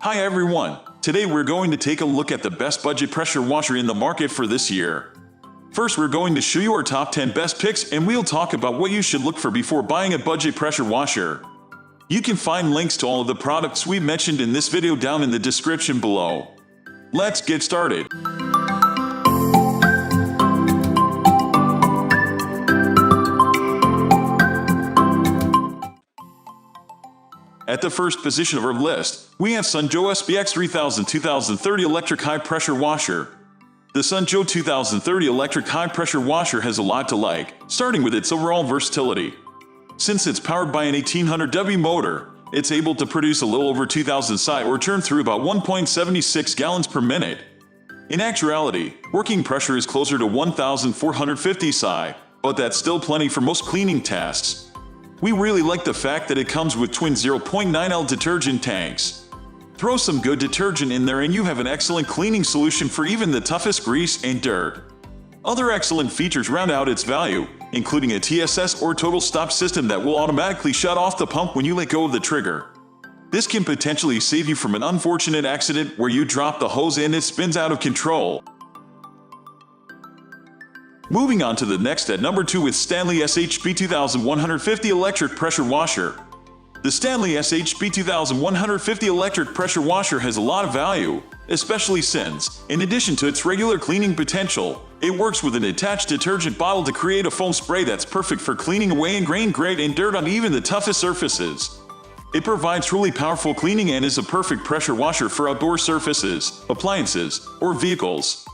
Hi everyone! Today we're going to take a look at the best budget pressure washer in the market for this year. First, we're going to show you our top 10 best picks and we'll talk about what you should look for before buying a budget pressure washer. You can find links to all of the products we mentioned in this video down in the description below. Let's get started. At the first position of our list, we have Joe SBX 2030 Electric High Pressure Washer. The Joe 2030 Electric High Pressure Washer has a lot to like, starting with its overall versatility. Since it's powered by an 1800W motor, it's able to produce a little over 2000 psi or turn through about 1.76 gallons per minute. In actuality, working pressure is closer to 1450 psi, but that's still plenty for most cleaning tasks. We really like the fact that it comes with twin 0.9L detergent tanks. Throw some good detergent in there and you have an excellent cleaning solution for even the toughest grease and dirt. Other excellent features round out its value, including a TSS or total stop system that will automatically shut off the pump when you let go of the trigger. This can potentially save you from an unfortunate accident where you drop the hose and it spins out of control. Moving on to the next at number 2 with Stanley HP2150 Electric Pressure Washer. The Stanley HP2150 Electric Pressure Washer has a lot of value, especially since, in addition to its regular cleaning potential, it works with an attached detergent bottle to create a foam spray that's perfect for cleaning away ingrained grit and dirt on even the toughest surfaces. It provides truly powerful cleaning and is a perfect pressure washer for outdoor surfaces, appliances, or vehicles.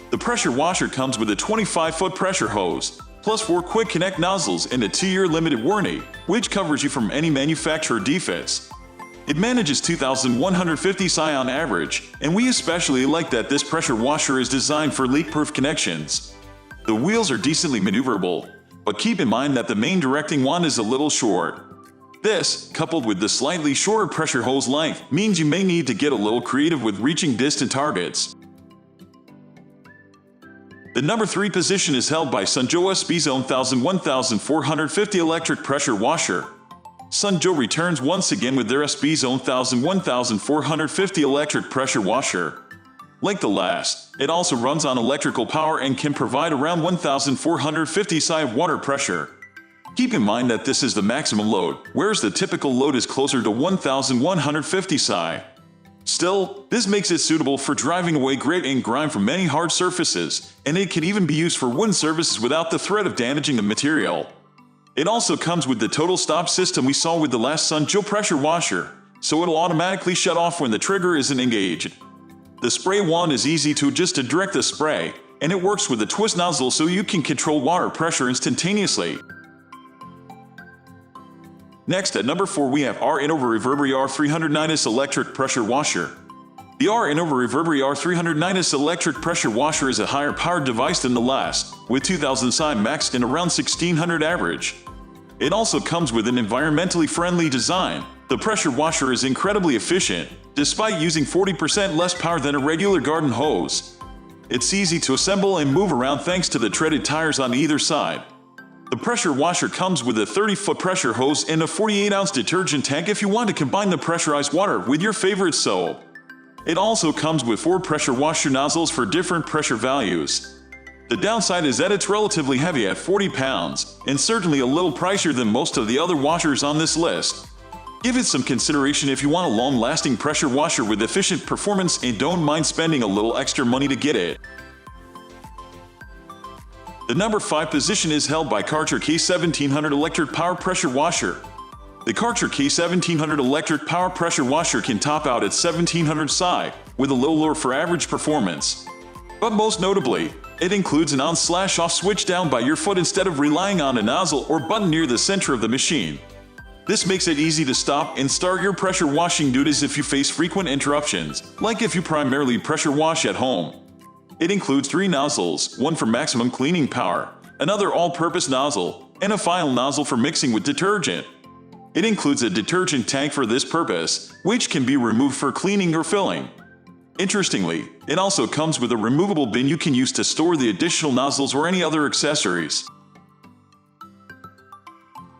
The pressure washer comes with a 25-foot pressure hose, plus 4 quick connect nozzles and a 2-year limited warranty, which covers you from any manufacturer defects. It manages 2150 psi on average, and we especially like that this pressure washer is designed for leak-proof connections. The wheels are decently maneuverable, but keep in mind that the main directing wand is a little short. This, coupled with the slightly shorter pressure hose length, means you may need to get a little creative with reaching distant targets. The number 3 position is held by Joe SBX 1450 Electric Pressure Washer. Joe returns once again with their SBX 1450 Electric Pressure Washer. Like the last, it also runs on electrical power and can provide around 1450 psi of water pressure. Keep in mind that this is the maximum load, whereas the typical load is closer to 1150 psi. Still, this makes it suitable for driving away grit and grime from many hard surfaces, and it can even be used for wooden surfaces without the threat of damaging the material. It also comes with the total stop system we saw with the last Joe pressure washer, so it'll automatically shut off when the trigger isn't engaged. The spray wand is easy to adjust to direct the spray, and it works with a twist nozzle so you can control water pressure instantaneously. Next at number 4 we have ANNOVA REVERBERI R309S Electric Pressure Washer. The ANNOVA REVERBERI R309S Electric Pressure Washer is a higher powered device than the last, with 2000 psi maxed and around 1600 average. It also comes with an environmentally friendly design. The pressure washer is incredibly efficient, despite using 40% less power than a regular garden hose. It's easy to assemble and move around thanks to the treaded tires on either side. The pressure washer comes with a 30-foot pressure hose and a 48-ounce detergent tank if you want to combine the pressurized water with your favorite soap. It also comes with 4 pressure washer nozzles for different pressure values. The downside is that it's relatively heavy at 40 pounds, and certainly a little pricier than most of the other washers on this list. Give it some consideration if you want a long-lasting pressure washer with efficient performance and don't mind spending a little extra money to get it. The number 5 position is held by Karcher K1700 Electric Power Pressure Washer. The Karcher K1700 Electric Power Pressure Washer can top out at 1700 psi, with a low lower for average performance. But most notably, it includes an on/off switch down by your foot instead of relying on a nozzle or button near the center of the machine. This makes it easy to stop and start your pressure washing duties if you face frequent interruptions, like if you primarily pressure wash at home. It includes 3 nozzles, one for maximum cleaning power, another all-purpose nozzle, and a final nozzle for mixing with detergent. It includes a detergent tank for this purpose, which can be removed for cleaning or filling. Interestingly, it also comes with a removable bin you can use to store the additional nozzles or any other accessories.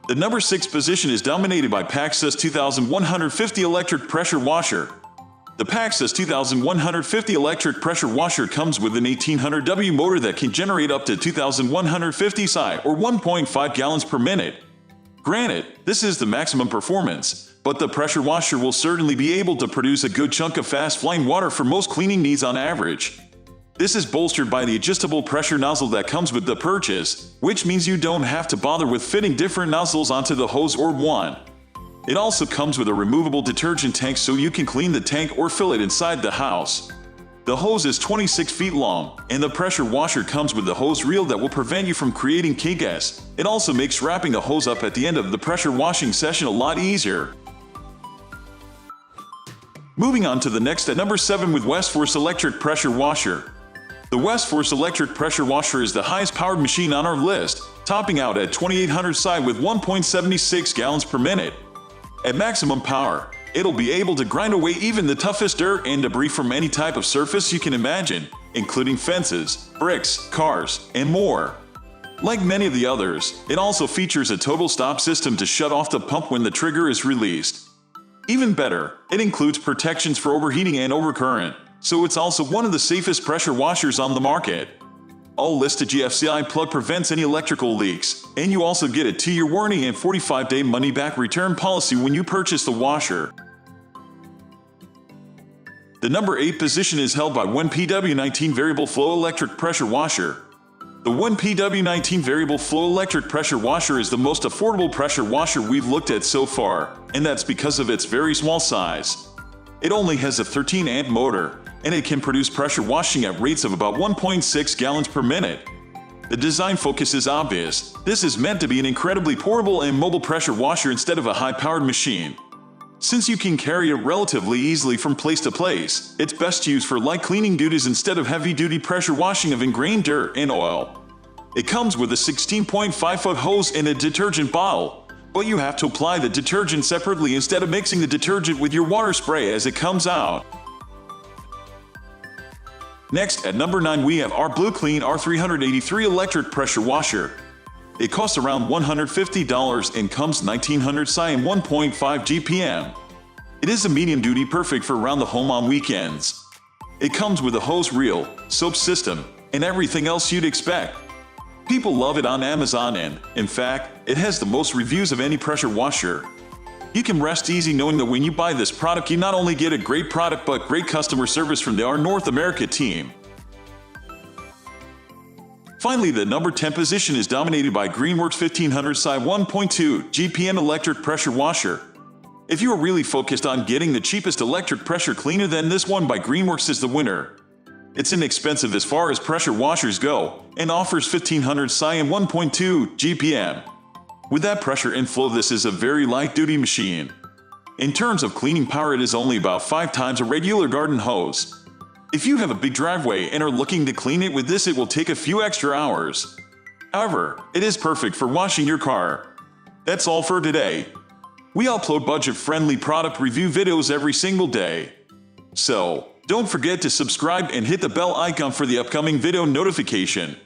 The number 6 position is dominated by PAXCESS 2150 Electric Pressure Washer. The PAXCESS 2150 electric pressure washer comes with an 1800W motor that can generate up to 2150 psi or 1.5 gallons per minute. Granted, this is the maximum performance, but the pressure washer will certainly be able to produce a good chunk of fast-flowing water for most cleaning needs on average. This is bolstered by the adjustable pressure nozzle that comes with the purchase, which means you don't have to bother with fitting different nozzles onto the hose or one. It also comes with a removable detergent tank so you can clean the tank or fill it inside the house. The hose is 26 feet long, and the pressure washer comes with the hose reel that will prevent you from creating chaos. It also makes wrapping the hose up at the end of the pressure washing session a lot easier. Moving on to the next at number 7 with WestForce electric pressure washer. The WestForce electric pressure washer is the highest powered machine on our list, topping out at 2800 psi with 1.76 gallons per minute. At maximum power, it'll be able to grind away even the toughest dirt and debris from any type of surface you can imagine, including fences, bricks, cars, and more. Like many of the others, it also features a total stop system to shut off the pump when the trigger is released. Even better, it includes protections for overheating and overcurrent, so it's also one of the safest pressure washers on the market. All listed GFCI plug prevents any electrical leaks, and you also get a 2-year warranty and 45-day money-back return policy when you purchase the washer. The number 8 position is held by 1PW19 Variable Flow Electric Pressure Washer. The 1PW19 Variable Flow Electric Pressure Washer is the most affordable pressure washer we've looked at so far, and that's because of its very small size. It only has a 13-amp motor, and it can produce pressure washing at rates of about 1.6 gallons per minute. The design focus is obvious. This is meant to be an incredibly portable and mobile pressure washer instead of a high-powered machine. Since you can carry it relatively easily from place to place, it's best used for light cleaning duties instead of heavy-duty pressure washing of ingrained dirt and oil. It comes with a 16.5-foot hose and a detergent bottle, but you have to apply the detergent separately instead of mixing the detergent with your water spray as it comes out. Next, at number 9 we have our Blue Clean R383 electric pressure washer. It costs around $150 and comes 1900 psi and 1.5 GPM. It is a medium duty, perfect for around the home on weekends. It comes with a hose reel, soap system, and everything else you'd expect. People love it on Amazon and, in fact, it has the most reviews of any pressure washer. You can rest easy knowing that when you buy this product you not only get a great product but great customer service from our North America team. Finally, the number 10 position is dominated by Greenworks 1500 psi 1.2 GPM electric pressure washer. If you are really focused on getting the cheapest electric pressure cleaner, then this one by Greenworks is the winner. It's inexpensive as far as pressure washers go, and offers 1500 psi and 1.2 GPM. With that pressure inflow, this is a very light-duty machine. In terms of cleaning power, it is only about 5 times a regular garden hose. If you have a big driveway and are looking to clean it with this, it will take a few extra hours. However, it is perfect for washing your car. That's all for today. We upload budget-friendly product review videos every single day. So, don't forget to subscribe and hit the bell icon for the upcoming video notification.